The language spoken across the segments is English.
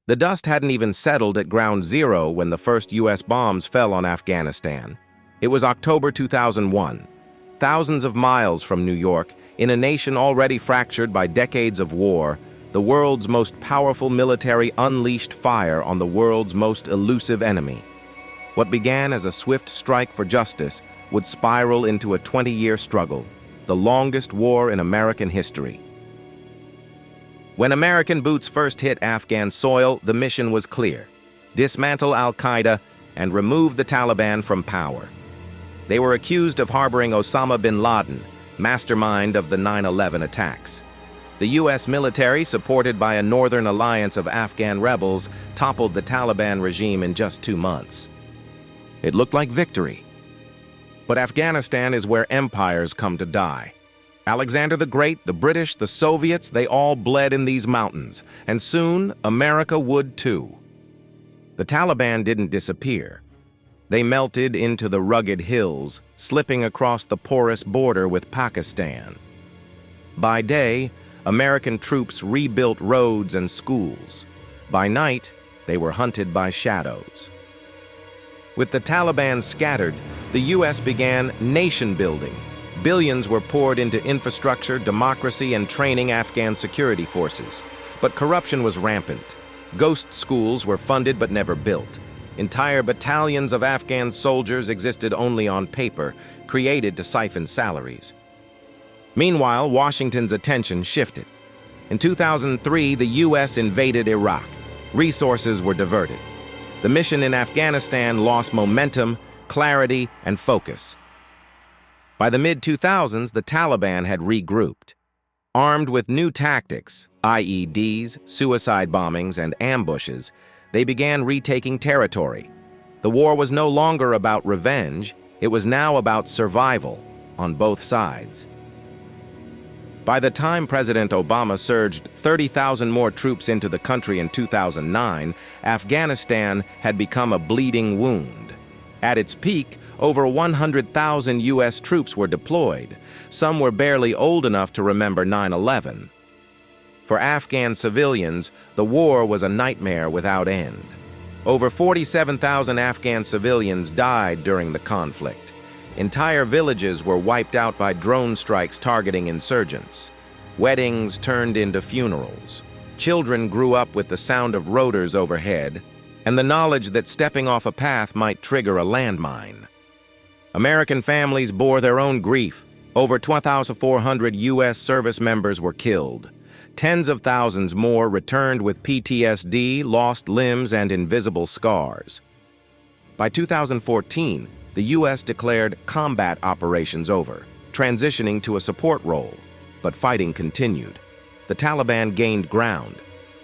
The dust hadn't even settled at ground zero when the first U.S. bombs fell on Afghanistan. It was October 2001. Thousands of miles from New York, in a nation already fractured by decades of war, the world's most powerful military unleashed fire on the world's most elusive enemy. What began as a swift strike for justice would spiral into a 20-year struggle, the longest war in American history. When American boots first hit Afghan soil, the mission was clear: dismantle al-Qaeda and remove the Taliban from power. They were accused of harboring Osama bin Laden, mastermind of the 9/11 attacks. The U.S. military, supported by a northern alliance of Afghan rebels, toppled the Taliban regime in just 2 months. It looked like victory. But Afghanistan is where empires come to die. Alexander the Great, the British, the Soviets, they all bled in these mountains, and soon America would too. The Taliban didn't disappear. They melted into the rugged hills, slipping across the porous border with Pakistan. By day, American troops rebuilt roads and schools. By night, they were hunted by shadows. With the Taliban scattered, the U.S. began nation building. Billions were poured into infrastructure, democracy, and training Afghan security forces. But corruption was rampant. Ghost schools were funded but never built. Entire battalions of Afghan soldiers existed only on paper, created to siphon salaries. Meanwhile, Washington's attention shifted. In 2003, the U.S. invaded Iraq. Resources were diverted. The mission in Afghanistan lost momentum, clarity, and focus. By the mid-2000s, the Taliban had regrouped. Armed with new tactics, IEDs, suicide bombings, and ambushes, they began retaking territory. The war was no longer about revenge, it was now about survival on both sides. By the time President Obama surged 30,000 more troops into the country in 2009, Afghanistan had become a bleeding wound. At its peak, over 100,000 U.S. troops were deployed. Some were barely old enough to remember 9/11. For Afghan civilians, the war was a nightmare without end. Over 47,000 Afghan civilians died during the conflict. Entire villages were wiped out by drone strikes targeting insurgents. Weddings turned into funerals. Children grew up with the sound of rotors overhead and the knowledge that stepping off a path might trigger a landmine. American families bore their own grief. Over 2,400 U.S. service members were killed. Tens of thousands more returned with PTSD, lost limbs, and invisible scars. By 2014, the U.S. declared combat operations over, transitioning to a support role, but fighting continued. The Taliban gained ground.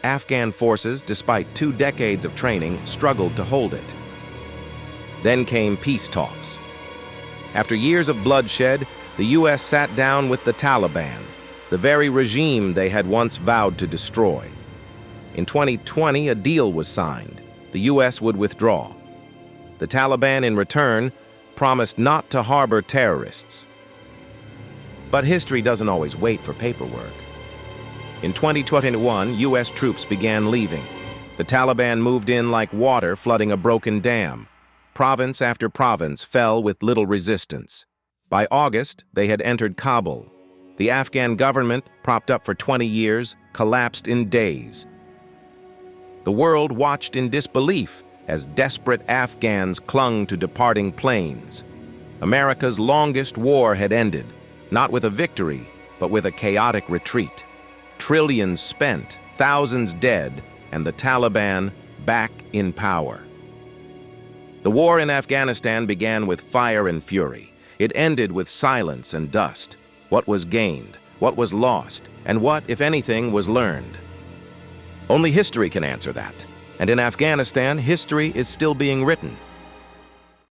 Afghan forces, despite 2 decades of training, struggled to hold it. Then came peace talks. After years of bloodshed, the U.S. sat down with the Taliban, the very regime they had once vowed to destroy. In 2020, a deal was signed. The U.S. would withdraw. The Taliban, in return, promised not to harbor terrorists. But history doesn't always wait for paperwork. In 2021, U.S. troops began leaving. The Taliban moved in like water flooding a broken dam. Province after province fell with little resistance. By August, they had entered Kabul. The Afghan government, propped up for 20 years, collapsed in days. The world watched in disbelief as desperate Afghans clung to departing planes. America's longest war had ended, not with a victory, but with a chaotic retreat. Trillions spent, thousands dead, and the Taliban back in power. The war in Afghanistan began with fire and fury. It ended with silence and dust. What was gained, what was lost, and what, if anything, was learned? Only history can answer that. And in Afghanistan, history is still being written.